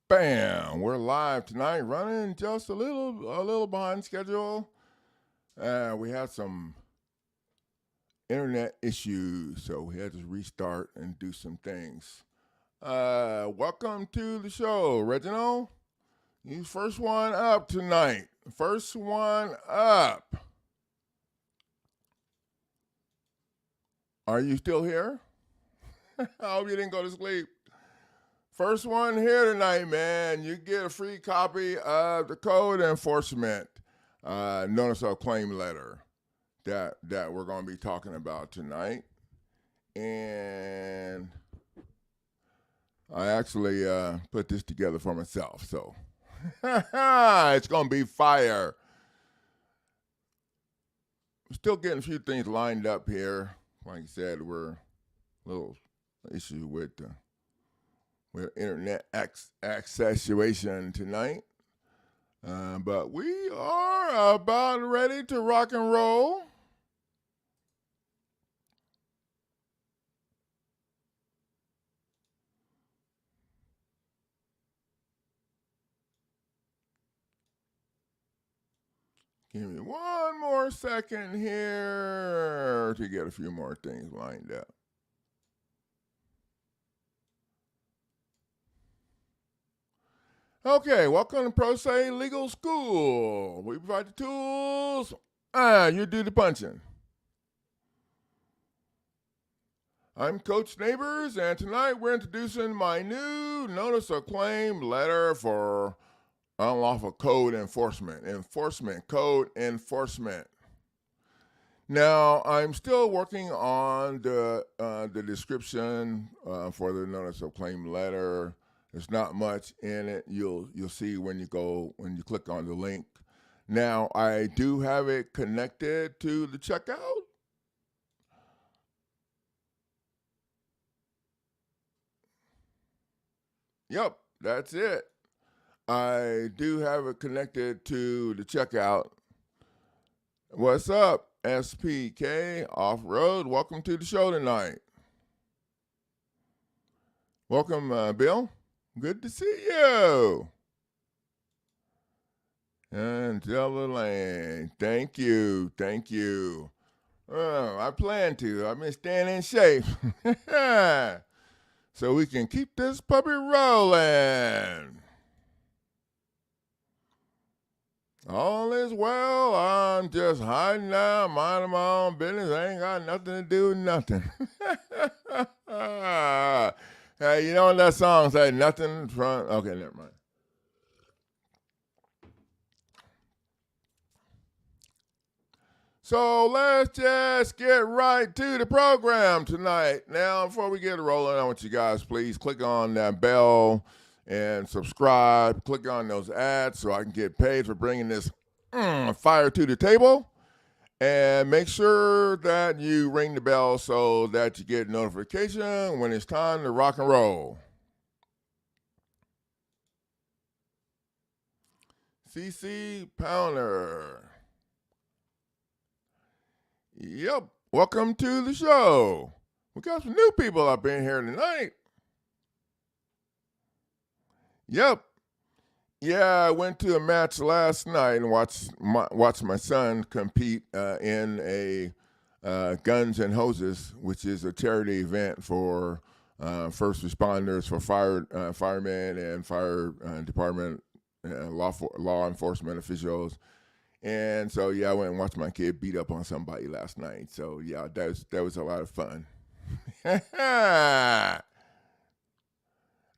Bam! We're live tonight, running just a little behind schedule. We had some internet issues, so we had to restart and do some things. Welcome to the show, Reginald. You first one up tonight. First one up. Are you still here? I hope you didn't go to sleep. First one here tonight, man. You get a free copy of the code enforcement notice of claim letter that we're going to be talking about tonight. And I actually put this together for myself, so it's going to be fire. We're still getting a few things lined up here. Like I said, we're a little issue with internet access situation tonight. But we are about ready to rock and roll. Give me one more second here to get a few more things lined up. Okay, welcome to Pro Se Legal School. We provide the tools. You do the punching. I'm Coach Neighbors, and tonight we're introducing my new notice of claim letter for unlawful code enforcement. Code enforcement. Now, I'm still working on the description for the notice of claim letter. There's not much in it. You'll see when you click on the link. Now, I do have it connected to the checkout. Yep, that's it. I do have it connected to the checkout. What's up, SPK Off-Road? Welcome to the show tonight. Welcome, Bill. Good to see you. Angela Lane, thank you. I plan to. I've been staying in shape. So we can keep this puppy rolling. All is well. I'm just hiding out, minding my own business. I ain't got nothing to do with nothing. Hey, you know what that song say? Nothing from. Okay, never mind. So let's just get right to the program tonight. Now, before we get rolling, I want you guys please click on that bell and subscribe. Click on those ads so I can get paid for bringing this fire to the table. And make sure that you ring the bell so that you get notification when it's time to rock and roll. CC Pounder. Yep, welcome to the show. We got some new people up in here tonight. Yep. Yeah, I went to a match last night and watched my son compete in a Guns and Hoses, which is a charity event for first responders, for firemen and fire department law enforcement officials. And so, yeah, I went and watched my kid beat up on somebody last night. So, yeah, that was a lot of fun.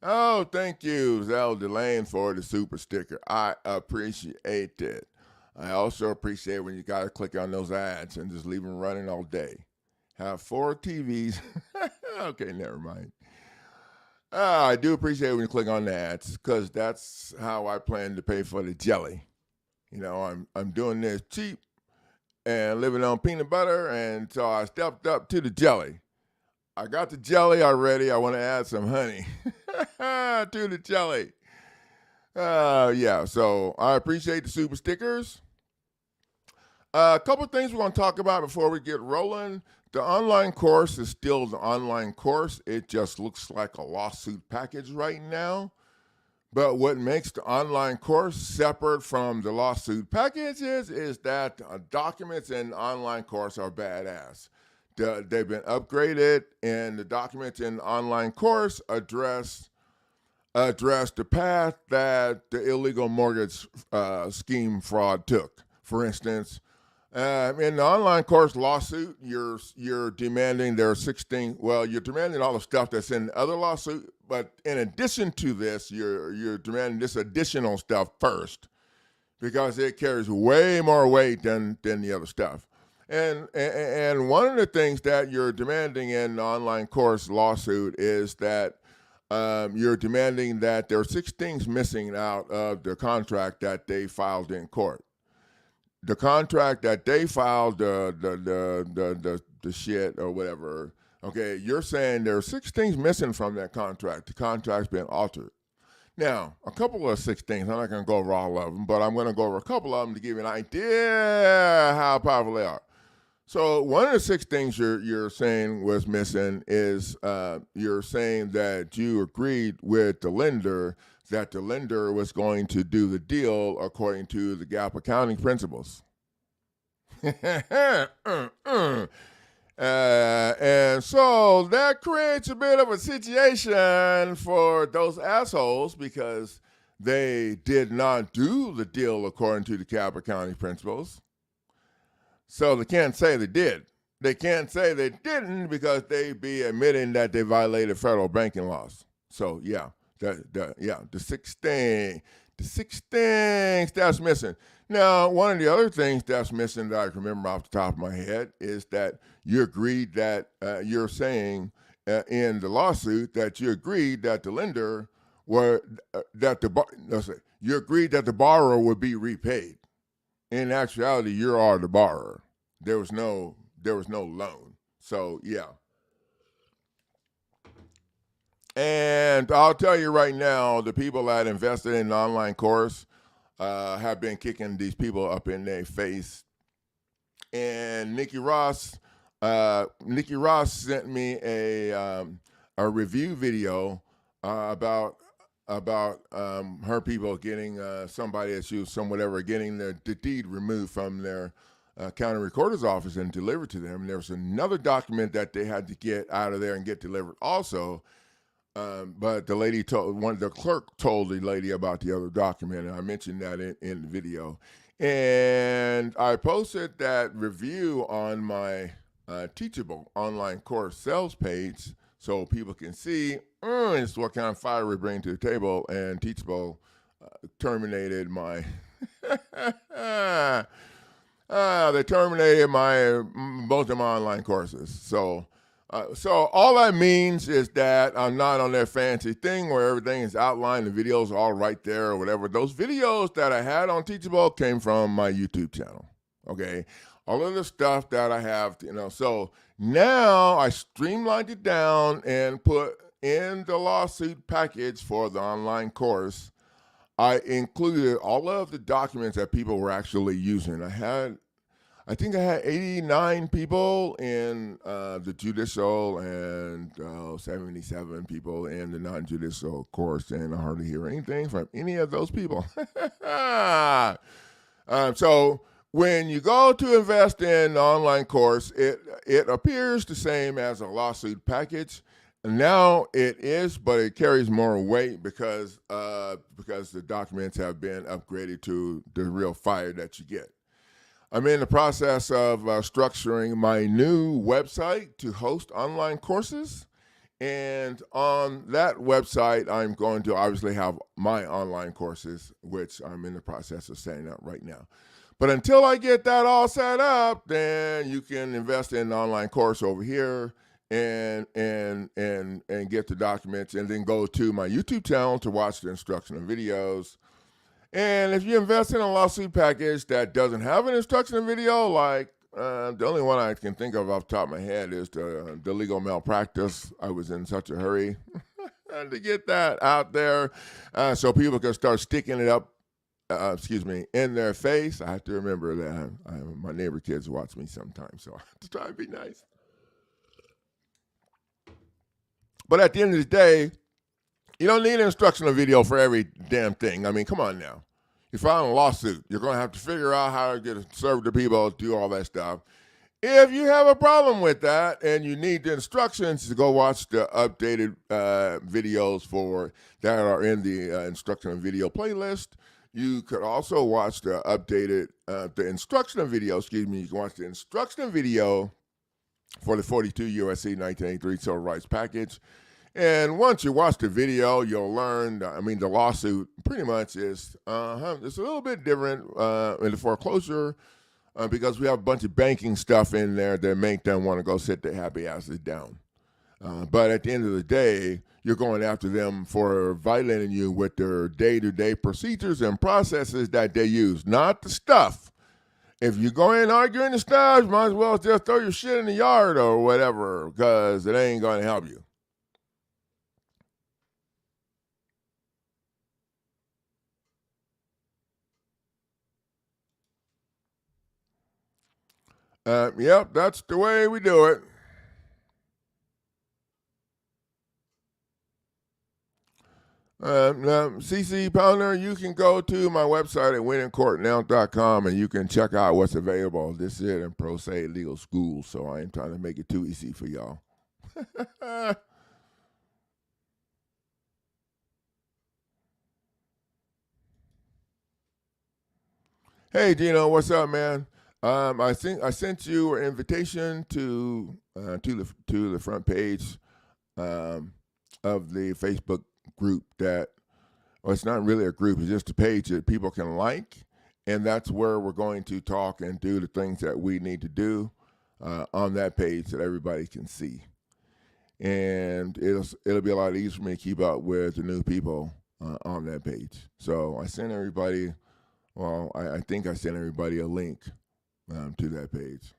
Oh, thank you, Zell Delane, for the super sticker. I appreciate it. I also appreciate when you got to click on those ads and just leave them running all day. Have 4 TVs. Okay, never mind. I do appreciate when you click on the ads because that's how I plan to pay for the jelly. You know, I'm doing this cheap and living on peanut butter, and so I stepped up to the jelly. I got the jelly already. I want to add some honey to the jelly. Yeah, so I appreciate the super stickers. A couple of things we're going to talk about before we get rolling. The online course is still the online course. It just looks like a lawsuit package right now. But what makes the online course separate from the lawsuit packages is that documents in online course are badass. They've been upgraded, and the documents in online course address the path that the illegal mortgage scheme fraud took. For instance, in the online course lawsuit, you're demanding there are 16. Well, you're demanding all the stuff that's in the other lawsuit, but in addition to this, you're demanding this additional stuff first because it carries way more weight than the other stuff. And one of the things that you're demanding in the online course lawsuit is that you're demanding that there are 6 things missing out of the contract that they filed in court. The contract that they filed, the shit or whatever. Okay, you're saying there are 6 things missing from that contract. The contract's been altered. Now, a couple of 6 things. I'm not going to go over all of them, but I'm going to go over a couple of them to give you an idea how powerful they are. So one of the 6 things you're saying was missing is you're saying that you agreed with the lender that the lender was going to do the deal according to the GAAP accounting principles. And so that creates a bit of a situation for those assholes because they did not do the deal according to the GAAP accounting principles. So they can't say they did. They can't say they didn't because they'd be admitting that they violated federal banking laws. So yeah. The 6 things that's missing. Now, one of the other things that's missing that I can remember off the top of my head is that you agreed that you're saying in the lawsuit that you agreed that the lender you agreed that the borrower would be repaid. In actuality, you are the borrower. There was no loan. So yeah. And I'll tell you right now, the people that invested in the online course have been kicking these people up in their face. And Nikki Ross sent me a review video about her people getting somebody that's used some whatever getting the deed removed from their county recorder's office and delivered to them. And there was another document that they had to get out of there and get delivered also. But the clerk told the lady about the other document, and I mentioned that in the video. And I posted that review on my Teachable online course sales page so people can see it's what kind of fire we bring to the table. And Teachable terminated my they terminated both of my online courses. So all that means is that I'm not on their fancy thing where everything is outlined, the videos are all right there or whatever. Those videos that I had on Teachable came from my YouTube channel, okay? All of the stuff that I have, so now I streamlined it down and put in the lawsuit package for the online course. I included all of the documents that people were actually using. I think I had 89 people in the judicial and 77 people in the non-judicial course, and I hardly hear anything from any of those people. So when you go to invest in the online course, it appears the same as a lawsuit package. Now it is, but it carries more weight because the documents have been upgraded to the real fire that you get. I'm in the process of structuring my new website to host online courses. And on that website, I'm going to obviously have my online courses, which I'm in the process of setting up right now. But until I get that all set up, then you can invest in an online course over here and get the documents, and then go to my YouTube channel to watch the instructional videos. And if you invest in a lawsuit package that doesn't have an instructional video, like the only one I can think of off the top of my head is the legal malpractice. I was in such a hurry to get that out there so people can start sticking it up, in their face. I have to remember that my neighbor kids watch me sometimes, so I have to try to be nice. But at the end of the day, You don't need an instructional video for every damn thing. I mean, come on now. You're filing a lawsuit. You're going to have to figure out how to get it served to people, do all that stuff. If you have a problem with that and you need the instructions, to go watch the updated videos for that are in the instructional video playlist. You could also watch the updated, the instructional video, excuse me. You can watch the instructional video for the 42 U.S.C. 1983 Civil Rights Package. And once you watch the video, you'll learn, the lawsuit pretty much is, it's a little bit different in the foreclosure because we have a bunch of banking stuff in there that make them want to go sit their happy asses down. But at the end of the day, you're going after them for violating you with their day-to-day procedures and processes that they use, not the stuff. If you go in arguing the stuff, you might as well just throw your shit in the yard or whatever, because it ain't going to help you. Yep, that's the way we do it. CC Pounder, you can go to my website at winningcourtnow.com and you can check out what's available. This is it in Pro Se Legal School, so I ain't trying to make it too easy for y'all. Hey, Gino, what's up, man? I think I sent you an invitation to the front page of the Facebook group that, well, it's not really a group, it's just a page that people can like, and that's where we're going to talk and do the things that we need to do on that page that everybody can see. And it'll be a lot easier for me to keep up with the new people on that page. So I sent everybody, I think I sent everybody a link to that page.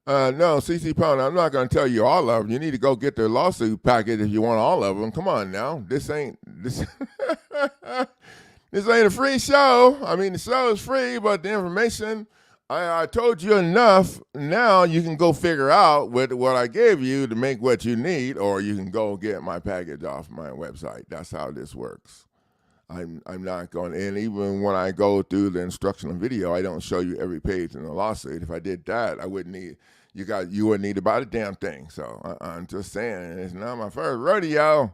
No, CC Pound, I'm not going to tell you all of them. You need to go get their lawsuit package if you want all of them. Come on now. This ain't this ain't a free show. I mean, the show is free, but the information, I told you enough. Now you can go figure out with what I gave you to make what you need, or you can go get my package off my website. That's how this works. I'm not going, and even when I go through the instructional video, I don't show you every page in the lawsuit. If I did that, I wouldn't need, you wouldn't need to buy the damn thing. So I'm just saying, it's not my first rodeo.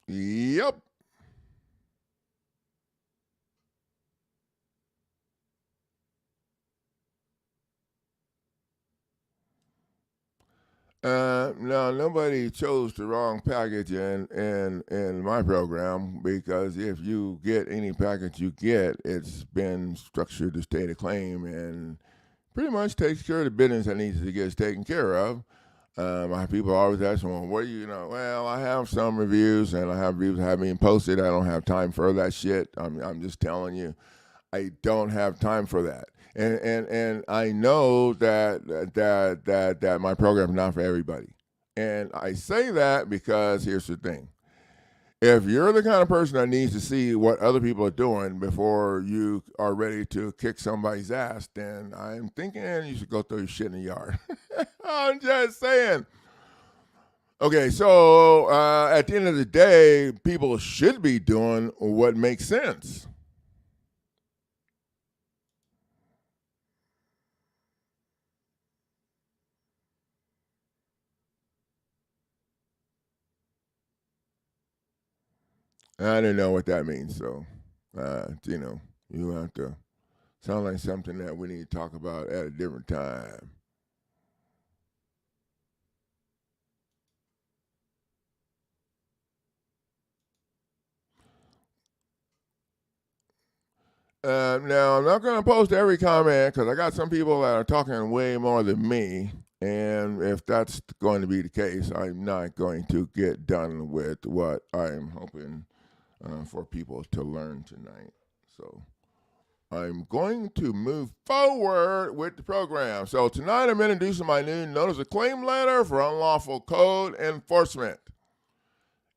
Yep. No, nobody chose the wrong package in my program, because if you get any package you get, it's been structured to state a claim and pretty much takes care of the business that needs to get taken care of. My people always ask me, well, what do you know? Well, I have some reviews, and I have reviews that have been posted. I don't have time for that shit. I'm just telling you, I don't have time for that. And I know that my program is not for everybody. And I say that because here's the thing. If you're the kind of person that needs to see what other people are doing before you are ready to kick somebody's ass, then I'm thinking you should go throw your shit in the yard. I'm just saying. Okay, so at the end of the day, people should be doing what makes sense. I don't know what that means, so, you have to sound like something that we need to talk about at a different time. Now, I'm not going to post every comment because I got some people that are talking way more than me. And if that's going to be the case, I'm not going to get done with what I'm hoping for people to learn tonight. So, I'm going to move forward with the program. So tonight I'm introducing my new notice of claim letter for unlawful code enforcement.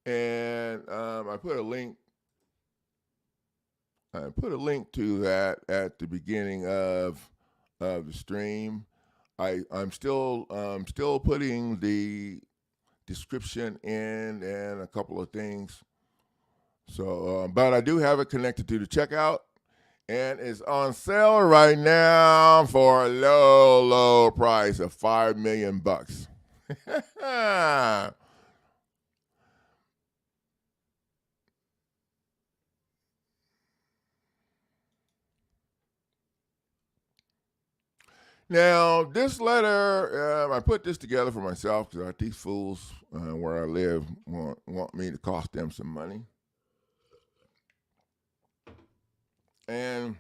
And I put a link to that at the beginning of the stream. I'm still putting the description in and a couple of things. So, but I do have it connected to the checkout, and it's on sale right now for a low price of $5 million. Now, this letter, I put this together for myself because these fools where I live want me to cost them some money. And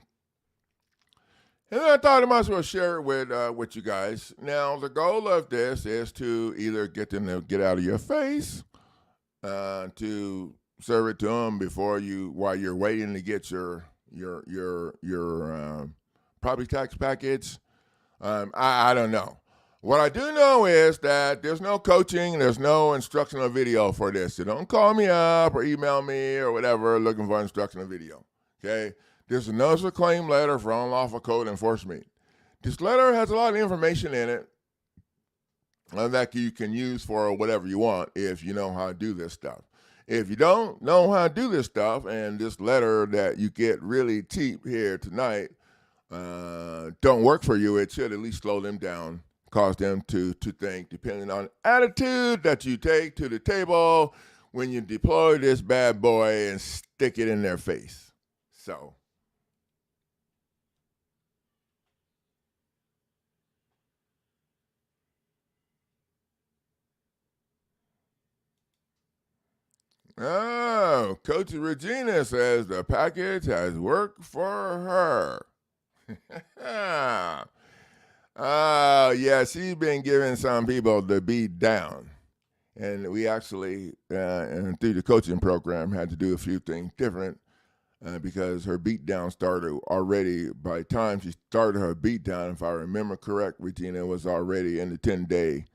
I thought I might as well share it with you guys. Now, the goal of this is to either get them to get out of your face, to serve it to them while you're waiting to get your property tax package. I don't know. What I do know is that there's no coaching, there's no instructional video for this. So don't call me up or email me or whatever looking for instructional video. Okay? There's a notice of claim letter for unlawful code enforcement. This letter has a lot of information in it that you can use for whatever you want if you know how to do this stuff. If you don't know how to do this stuff, and this letter that you get really cheap here tonight don't work for you, it should at least slow them down, cause them to think, depending on the attitude that you take to the table when you deploy this bad boy and stick it in their face. So, Coach Regina says the package has worked for her. Yeah, she's been giving some people the beat down. And we actually, and through the coaching program, had to do a few things different because her beat down started already. By the time she started her beat down, if I remember correct, Regina was already in the 10-day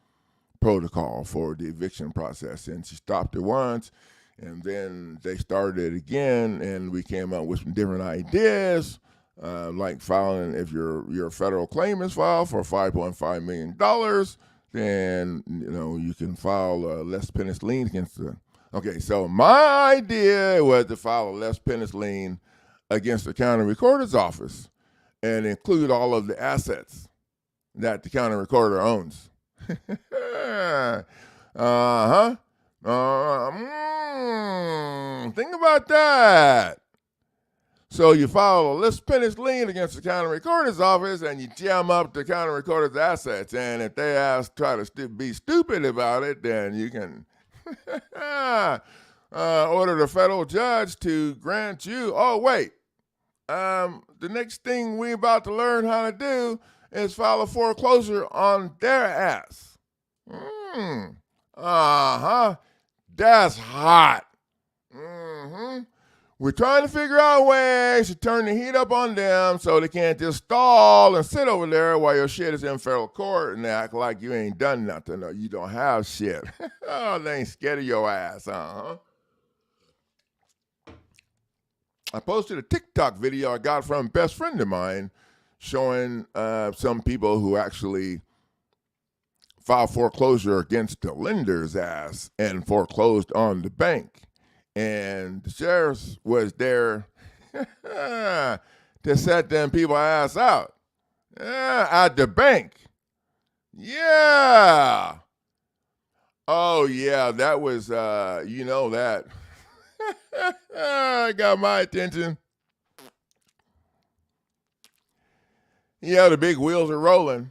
protocol for the eviction process. And she stopped it once, and then they started it again, and we came up with some different ideas. Like filing, if your federal claim is filed for $5.5 million, then you can file a less penance lien against the. Okay, so my idea was to file a less penance lien against the county recorder's office and include all of the assets that the county recorder owns. Think about that. So you file a less penance lien against the county recorder's office, and you jam up the county recorder's assets. And if they try to be stupid about it, then you can order the federal judge to grant you. Oh wait, the next thing we about to learn how to do is file a foreclosure on their ass. That's hot. We're trying to figure out ways to turn the heat up on them so they can't just stall and sit over there while your shit is in federal court and act like you ain't done nothing or you don't have shit. Oh, they ain't scared of your ass, I posted a TikTok video I got from a best friend of mine showing some people who actually filed foreclosure against the lender's ass and foreclosed on the bank. And the sheriff was there to set them people ass out at the bank. Yeah. Oh, yeah, that was, that. Got my attention. Yeah, the big wheels are rolling.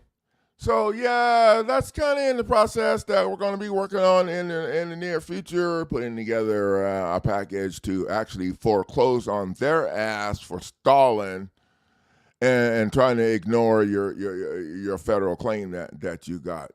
So, yeah, that's kind of in the process that we're going to be working on in the near future, putting together a package to actually foreclose on their ass for stalling and trying to ignore your federal claim that you got.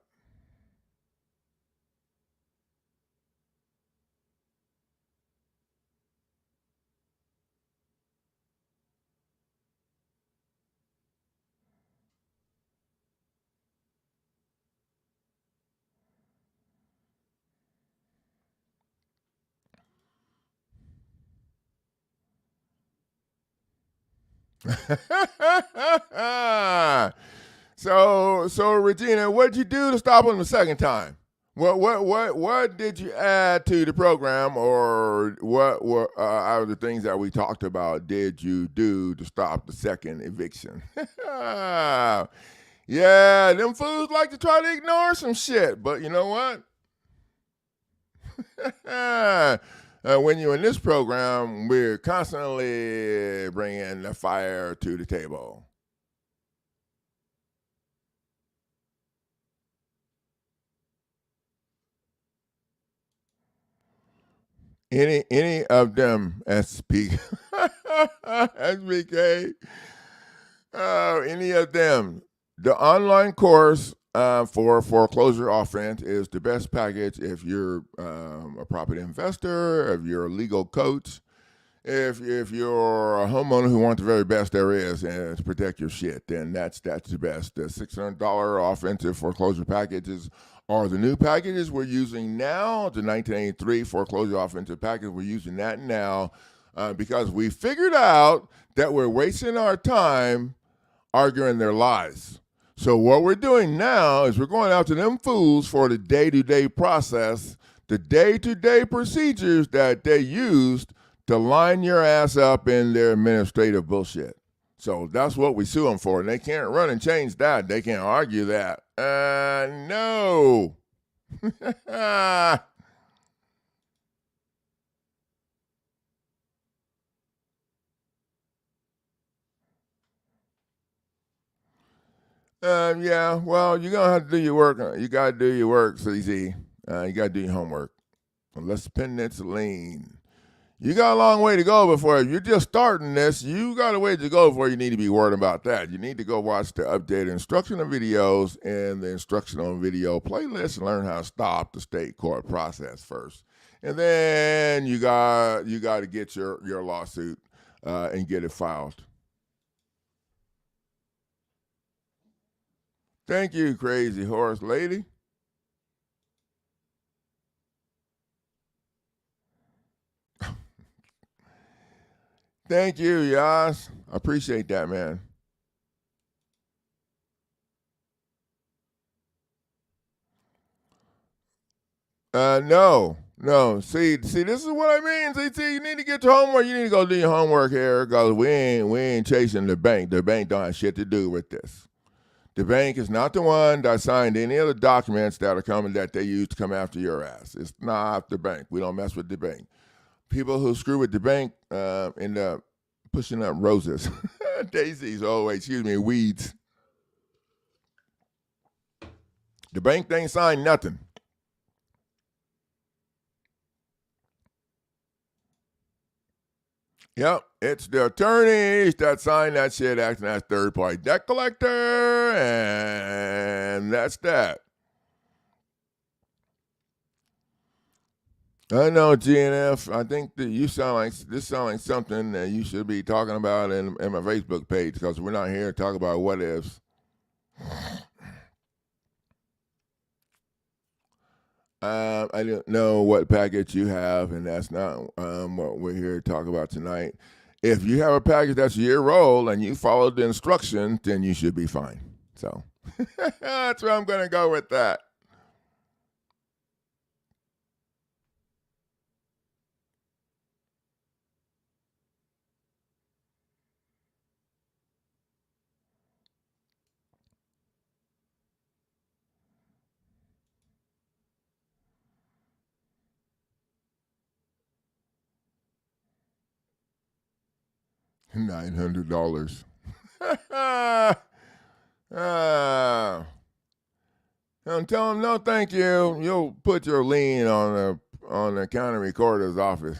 So Regina, what'd you do to stop him the second time? What did you add to the program, or what out of the things that we talked about did you do to stop the second eviction? Yeah, them fools like to try to ignore some shit, but you know what? When you're in this program, we're constantly bringing the fire to the table. Any of them SBK, any of them. The online course for foreclosure offense is the best package if you're a property investor, if you're a legal coach, if you're a homeowner who wants the very best there is and to protect your shit, then that's the best. The $600 offensive foreclosure packages are the new packages we're using now. The 1983 foreclosure offensive package, we're using that now because we figured out that we're wasting our time arguing their lies. So what we're doing now is we're going after them fools for the day-to-day process, the day-to-day procedures that they used to line your ass up in their administrative bullshit. So that's what we sue them for. And they can't run and change that. They can't argue that. No. Yeah, well, you're going to have to do your work. You got to do your work, CZ. You got to do your homework. Unless pendants lien. You got a long way to go before you're just starting this. You got a way to go before you need to be worried about that. You need to go watch the updated instructional videos and the instructional video playlist and learn how to stop the state court process first. And then you got to get your lawsuit and get it filed. Thank you, crazy horse lady. Thank you, Yas. I appreciate that, man. No. See, this is what I mean. See, you need to get your homework. You need to go do your homework here, because we ain't chasing the bank. The bank don't have shit to do with this. The bank is not the one that signed any of the documents that are coming that they use to come after your ass. It's not the bank. We don't mess with the bank. People who screw with the bank end up pushing up roses, daisies. Oh, wait, excuse me, weeds. The bank ain't signed nothing. Yep, it's the attorneys that sign that shit acting as third-party debt collector, and that's that. I know, GNF. I think that this sounds like something that you should be talking about in my Facebook page, because we're not here to talk about what ifs. I don't know what package you have, and that's not what we're here to talk about tonight. If you have a package that's your role and you follow the instructions, then you should be fine. So that's where I'm going to go with that. $900. Don't tell them no, thank you. You'll put your lien on the county recorder's office.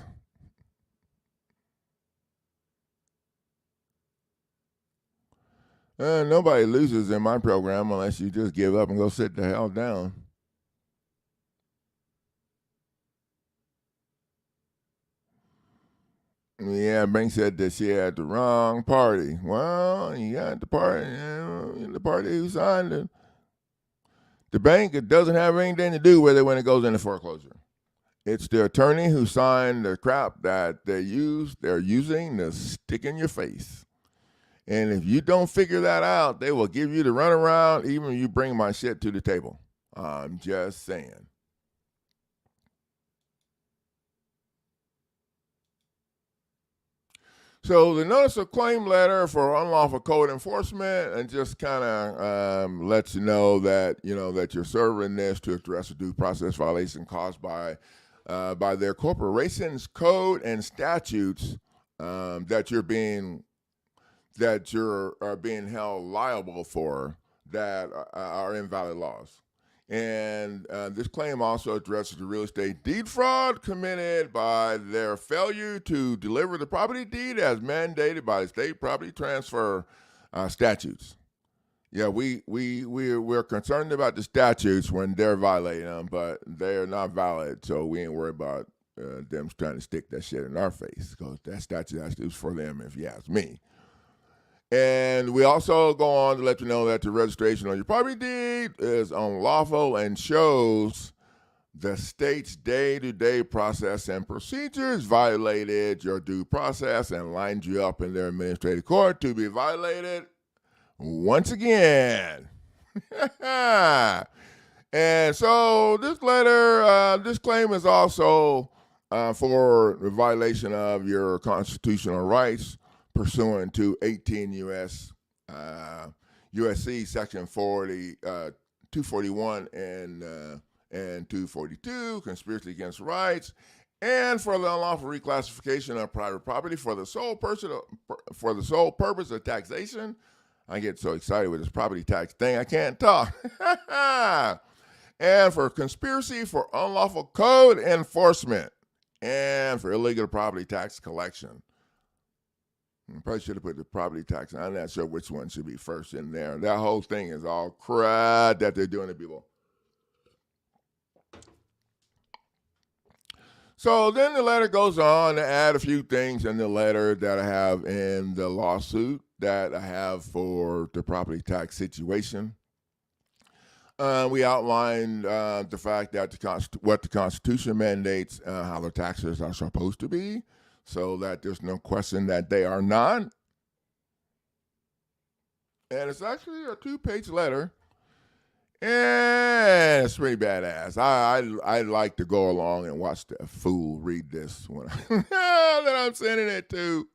Nobody loses in my program unless you just give up and go sit the hell down. Yeah, bank said that she had the wrong party. Well, you got the party, the party who signed it. The bank, it doesn't have anything to do with it when it goes into foreclosure. It's the attorney who signed the crap that they're using to stick in your face. And if you don't figure that out, they will give you the runaround, even if you bring my shit to the table. I'm just saying. So the notice of claim letter for unlawful code enforcement, and just kind of lets you know that you're serving this to address a due process violation caused by their corporation's code and statutes that you're being held liable for, that are invalid laws. And this claim also addresses the real estate deed fraud committed by their failure to deliver the property deed as mandated by the state property transfer statutes. Yeah, we're concerned about the statutes when they're violating them, but they're not valid, so we ain't worried about them trying to stick that shit in our face, because that statute actually is for them, if you ask me. And we also go on to let you know that the registration on your property deed is unlawful and shows the state's day-to-day process and procedures violated your due process and lined you up in their administrative court to be violated once again. And so this letter, this claim is also for the violation of your constitutional rights pursuant to 18 USC section 241 and 242, conspiracy against rights, and for the unlawful reclassification of private property for the sole purpose of taxation. I get so excited with this property tax thing, I can't talk. And for conspiracy for unlawful code enforcement, and for illegal property tax collection. I probably should have put the property tax. I'm not sure which one should be first in there. That whole thing is all crud that they're doing to people. So then the letter goes on to add a few things in the letter that I have in the lawsuit that I have for the property tax situation. We outlined the fact that what the Constitution mandates, how the taxes are supposed to be, so that there's no question that they are not. And it's actually a 2-page letter, and it's pretty badass. I'd like to go along and watch the fool read this one that I'm sending it to.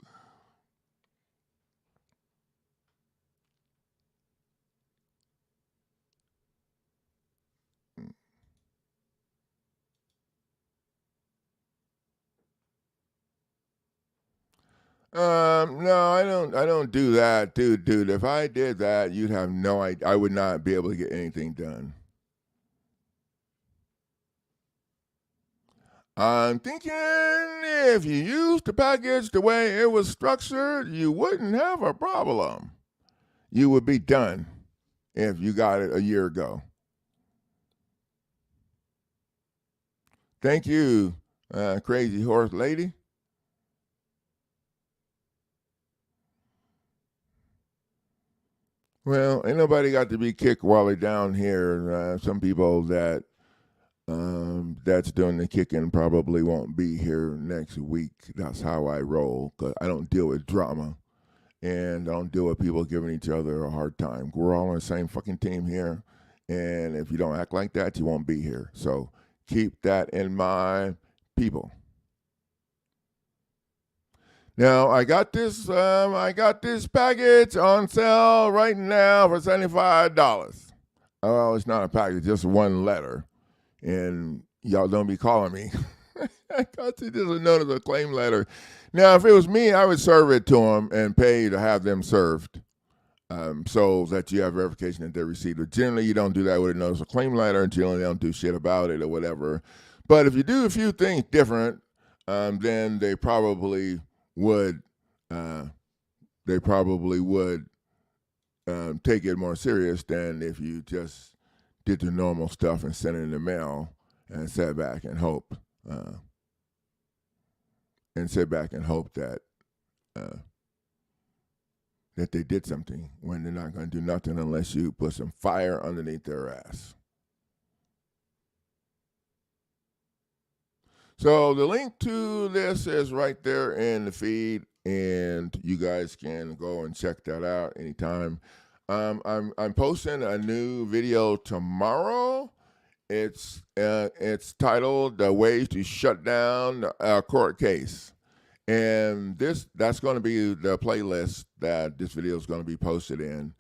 No, I don't do that, dude. If I did that, you'd have no idea. I would not be able to get anything done. I'm thinking if you used the package the way it was structured, you wouldn't have a problem. You would be done if you got it a year ago. Thank you, crazy horse lady. Well, ain't nobody got to be kicked while they're down here. Some people that's doing the kicking probably won't be here next week. That's how I roll, because I don't deal with drama, and I don't deal with people giving each other a hard time. We're all on the same fucking team here, and if you don't act like that, you won't be here. So keep that in mind, people. Now I got this package on sale right now for $75. Oh, it's not a package, just one letter, and y'all don't be calling me. I got you just a notice of claim letter. Now, if it was me, I would serve it to them and pay to have them served, so that you have verification that they received it. Generally, you don't do that with a notice of claim letter, and generally don't do shit about it or whatever. But if you do a few things different, then they probably would take it more serious than if you just did the normal stuff and sent it in the mail and sat back and hope that that they did something, when they're not going to do nothing unless you put some fire underneath their ass. So the link to this is right there in the feed, and you guys can go and check that out anytime. I'm posting a new video tomorrow. It's titled "Ways to Shut Down a Court Case," and that's going to be the playlist that this video is going to be posted in.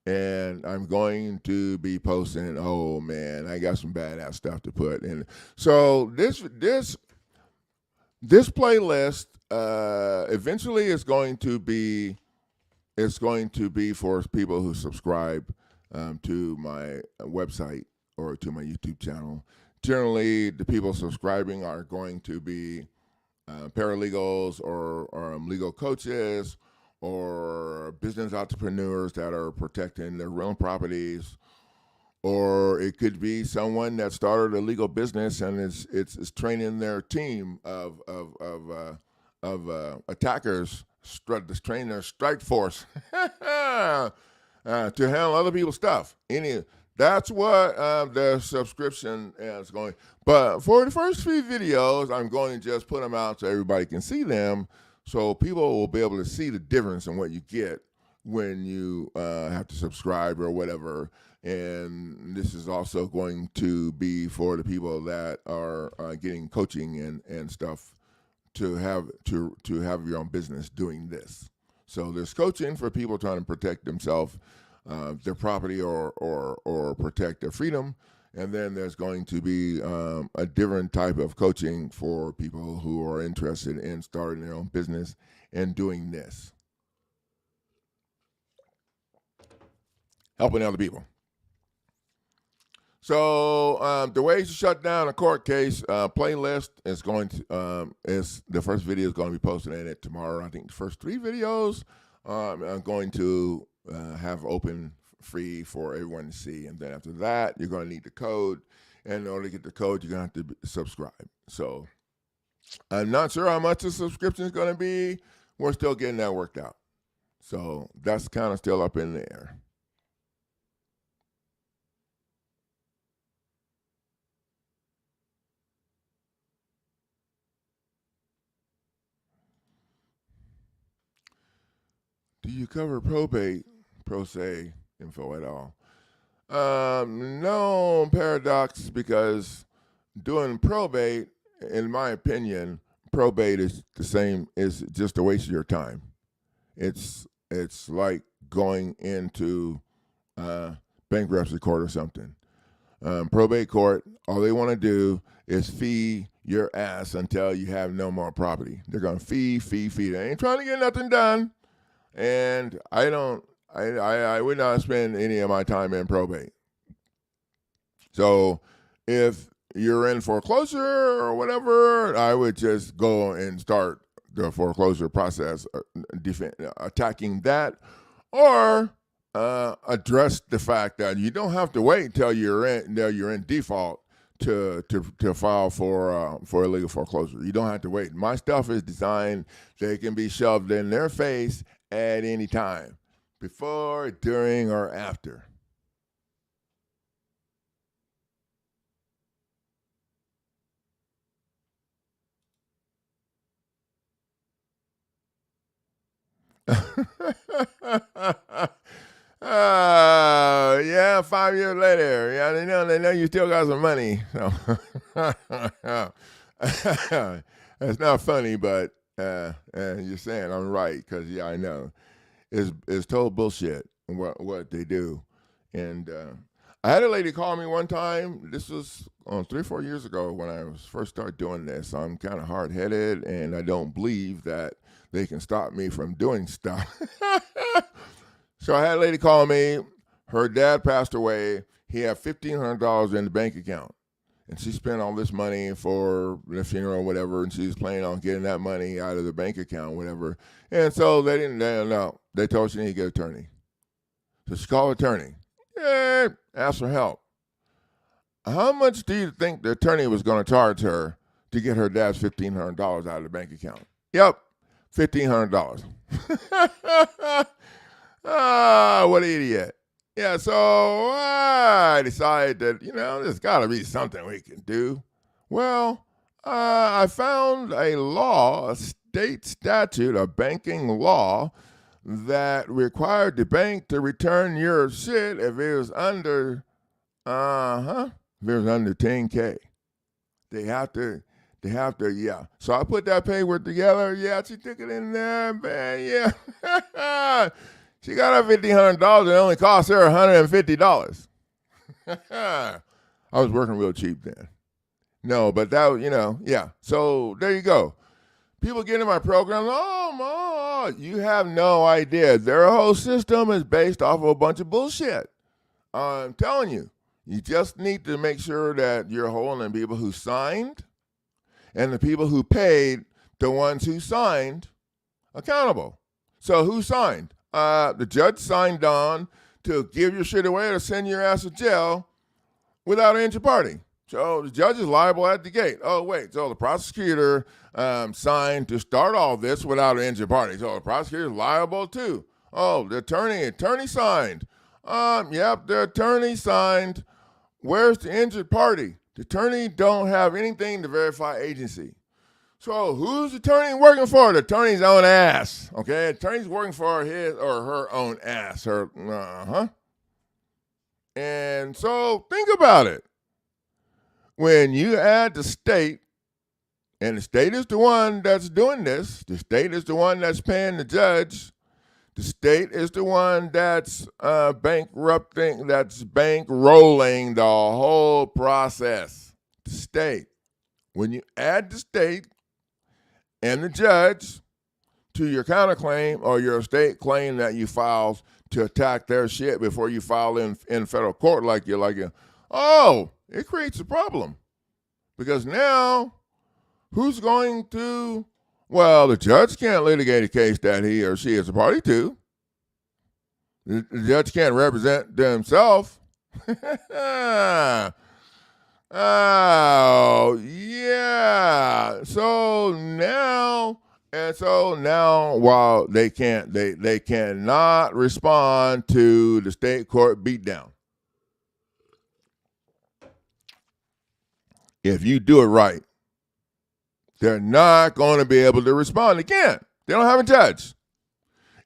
And I'm going to be posting. Oh man, I got some badass stuff to put in. So this playlist eventually is going to be for people who subscribe to my website or to my YouTube channel. Generally, the people subscribing are going to be paralegals or legal coaches or business entrepreneurs that are protecting their real properties, or it could be someone that started a legal business and is training their team of attackers, train their strike force to handle other people's stuff. That's what the subscription is going. But for the first few videos, I'm going to just put them out so everybody can see them, so people will be able to see the difference in what you get when you have to subscribe or whatever. And this is also going to be for the people that are getting coaching and stuff to have your own business doing this. So there's coaching for people trying to protect themselves, their property, or protect their freedom. And then there's going to be a different type of coaching for people who are interested in starting their own business and doing this, helping other people. So the ways to shut down a court case playlist is going to is the first video is going to be posted in it tomorrow. I think the first 3 videos I'm going to have open free for everyone to see, and then after that you're going to need the code, and in order to get the code you're going to have to subscribe. So I'm not sure how much the subscription is going to be. We're still getting that worked out, so that's kind of still up in the air. Do you cover probate, pro se info at all? No, paradox, because doing probate, in my opinion, probate is the same, is just a waste of your time. It's like going into bankruptcy court or something. Probate court, all they want to do is fee your ass until you have no more property. They're going to fee. They ain't trying to get nothing done. And I would not spend any of my time in probate. So if you're in foreclosure or whatever, I would just go and start the foreclosure process, attacking that, or address the fact that you don't have to wait until you're in default to file for illegal foreclosure. You don't have to wait. My stuff is designed that it can be shoved in their face at any time, before, during, or after. Yeah, 5 years later, yeah, they know you still got some money. So it's not funny, but you're saying I'm right, because yeah, I know it's total bullshit what they do. And I had a lady call me one time. This was 3 or 4 years ago when I was first started doing this. I'm kind of hard headed, and I don't believe that they can stop me from doing stuff. So I had a lady call me. Her dad passed away. He had $1,500 in the bank account, and she spent all this money for the funeral or whatever, and she was planning on getting that money out of the bank account, whatever. And so they didn't know. They told her she needed to get an attorney. So she called an attorney. Yeah, asked for help. How much do you think the attorney was going to charge her to get her dad's $1,500 out of the bank account? Yep, $1,500. What an idiot. Yeah, so I decided that, there's got to be something we can do. Well, I found a law, state statute, a banking law that required the bank to return your shit if it was under, if it was under 10K. They have to, yeah. So I put that paperwork together. Yeah, she took it in there, man. Yeah. She got her $1,500. It only cost her $150. I was working real cheap then. No, but that, yeah. So there you go. People get in my program, you have no idea. Their whole system is based off of a bunch of bullshit. I'm telling you, you just need to make sure that you're holding people who signed and the people who paid, the ones who signed, accountable. So who signed? The judge signed on to give your shit away or send your ass to jail without an injured party. So the judge is liable at the gate. Oh, wait. So the prosecutor signed to start all this without an injured party. So the prosecutor is liable too. Oh, the attorney signed. Yep, the attorney signed. Where's the injured party? The attorney don't have anything to verify agency. So who's the attorney working for? The attorney's own ass. Okay, the attorney's working for his or her own ass. And so think about it. When you add the state, and the state is the one that's doing this, the state is the one that's paying the judge, the state is the one that's bankrupting, that's bankrolling the whole process. The state. When you add the state and the judge to your counterclaim or your state claim that you filed to attack their shit before you file in federal court it creates a problem. Because now, who's going to, the judge can't litigate a case that he or she is a party to. The judge can't represent themselves. Oh, yeah. So now, while they cannot respond to the state court beatdown. If you do it right, they're not going to be able to respond. They can't. They don't have a judge.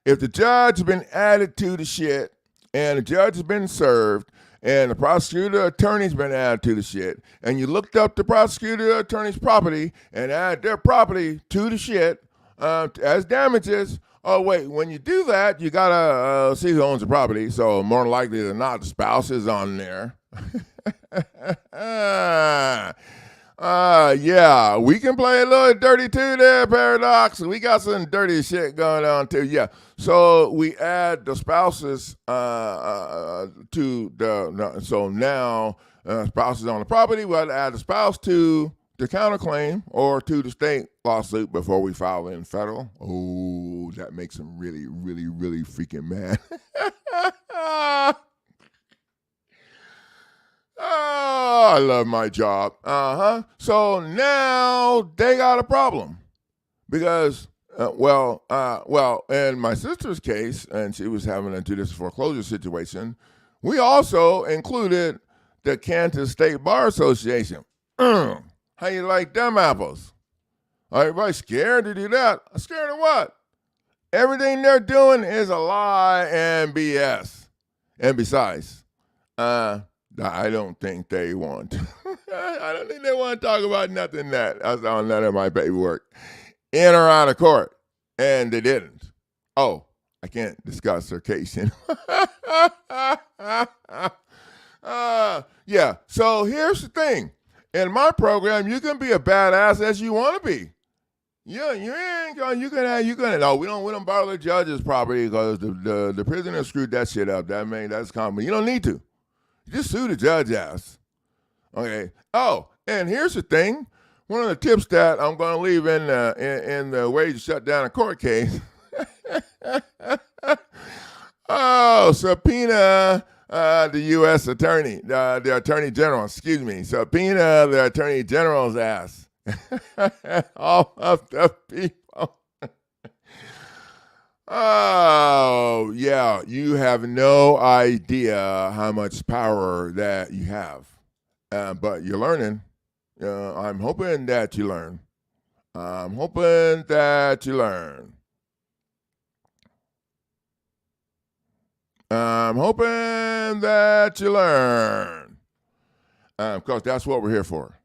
If the judge has been added to the shit and the judge has been served and the prosecutor attorney's been added to the shit and you looked up the prosecutor attorney's property and add their property to the shit as damages, when you do that, you got to see who owns the property. So more than likely than not, the spouse is on there. Yeah, we can play a little dirty too there, Paradox. We got some dirty shit going on too. Yeah, so we add the spouses so now spouses on the property. We have to add the spouse to the counterclaim or to the state lawsuit before we file in federal. Oh, that makes them really, really, really freaking mad. Oh, I love my job. So now they got a problem because, in my sister's case, and she was having to do this foreclosure situation, we also included the Kansas State Bar Association. How you like them apples? Are everybody scared to do that? Scared of what? Everything they're doing is a lie and BS. And besides, I don't think they want to. I don't think they want to talk about nothing that's on none of my paperwork in or out of court. And they didn't. Oh, I can't discuss their case. Yeah, so here's the thing. In my program, you can be a badass as you want to be. Yeah, we don't borrow the judge's property because the prisoner screwed that shit up. That's common. You don't need to. You just sue the judge ass. Okay. Oh, and here's the thing. One of the tips that I'm going to leave in the way to shut down a court case. Subpoena the U.S. attorney, the attorney general, subpoena the attorney general's ass. All of the people. Oh, yeah, you have no idea how much power that you have. But you're learning. I'm hoping that you learn. I'm hoping that you learn. I'm hoping that you learn. Because that's what we're here for.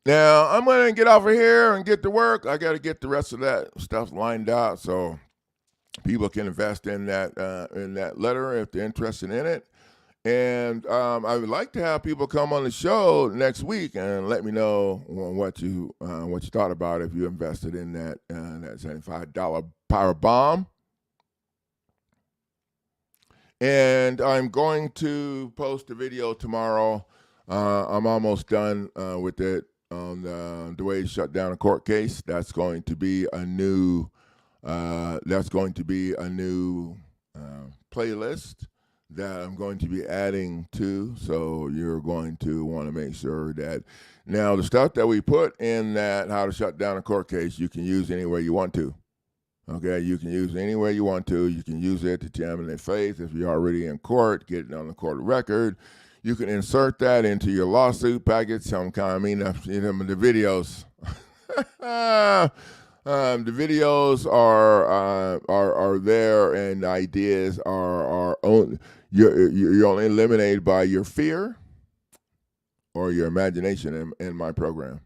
Now, I'm going to get off of here and get to work. I got to get the rest of that stuff lined out so people can invest in that letter if they're interested in it. And I would like to have people come on the show next week and let me know what you thought about if you invested in that $75 power bomb. And I'm going to post a video tomorrow. I'm almost done with it on the way to shut down a court case. That's going to be a new playlist that I'm going to be adding to. So you're going to want to make sure that now the stuff that we put in that how to shut down a court case, you can use any way you want to. Okay, you can use any way you want to. You can use it to jam in their face if you're already in court, get it on the court record. You can insert that into your lawsuit package some kind. I mean, the videos. The videos are there, and the ideas are only you're only eliminated by your fear or your imagination in my program.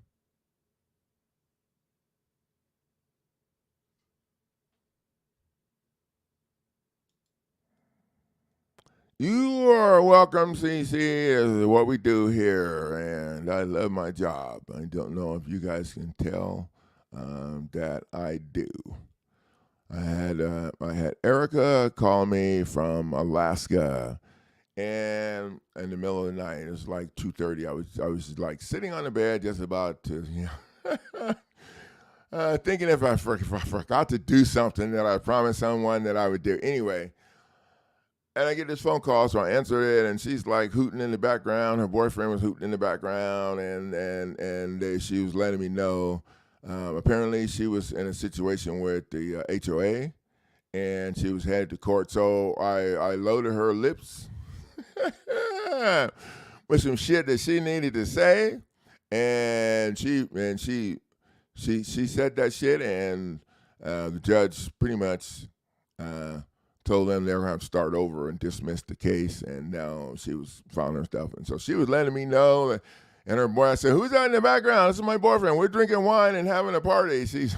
You are welcome, CC, is what we do here, and I love my job. I don't know if you guys can tell that I do. I had Erica call me from Alaska, and in the middle of the night, it was like 2:30. I was like sitting on the bed, just about to, thinking if I forgot to do something that I promised someone that I would do anyway. And I get this phone call, so I answer it, and she's like hooting in the background. Her boyfriend was hooting in the background, and she was letting me know. Apparently, she was in a situation with the HOA, and she was headed to court. So I loaded her lips with some shit that she needed to say, and she said that shit, and the judge pretty much told them they were going to have to start over and dismiss the case, and now she was filing her stuff. And so she was letting me know, and her boy, I said, "Who's out in the background?" "This is my boyfriend. We're drinking wine and having a party." She's,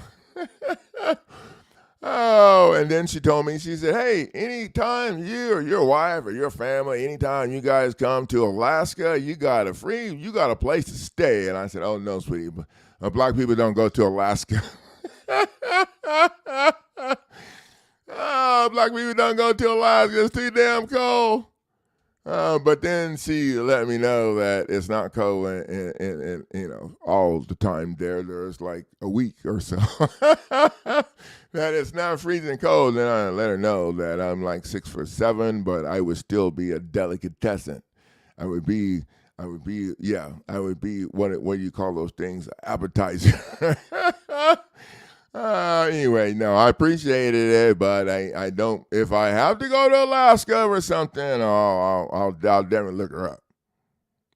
oh, and then she told me, she said, "Hey, anytime you or your wife or your family, anytime you guys come to Alaska, you got a place to stay." And I said, "Oh, no, sweetie, black people don't go to Alaska." Oh, black people don't go to Alaska. It's too damn cold. But then she let me know that it's not cold and all the time there. There's like a week or so that it's not freezing cold. Then I let her know that I'm like 6'7", but I would still be a delicatessen. I would be what do you call those things? Appetizer. Anyway, no, I appreciated it, but I don't. If I have to go to Alaska or something, I'll definitely look her up.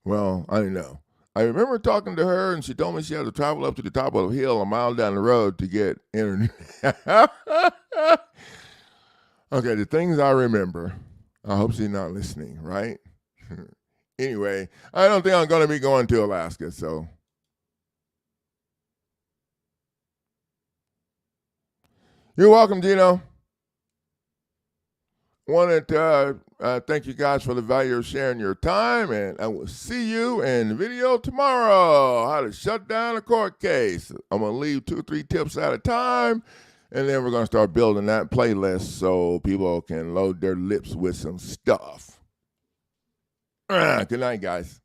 Well, I don't know. I remember talking to her, and she told me she had to travel up to the top of a hill a mile down the road to get internet. Okay, the things I remember. I hope she's not listening, right? Anyway, I don't think I'm going to be going to Alaska, so. You're welcome, Gino. Wanted to thank you guys for the value of sharing your time, and I will see you in the video tomorrow, how to shut down a court case. I'm going to leave 2 or 3 tips at a time, and then we're going to start building that playlist so people can load their lips with some stuff. Good night, guys.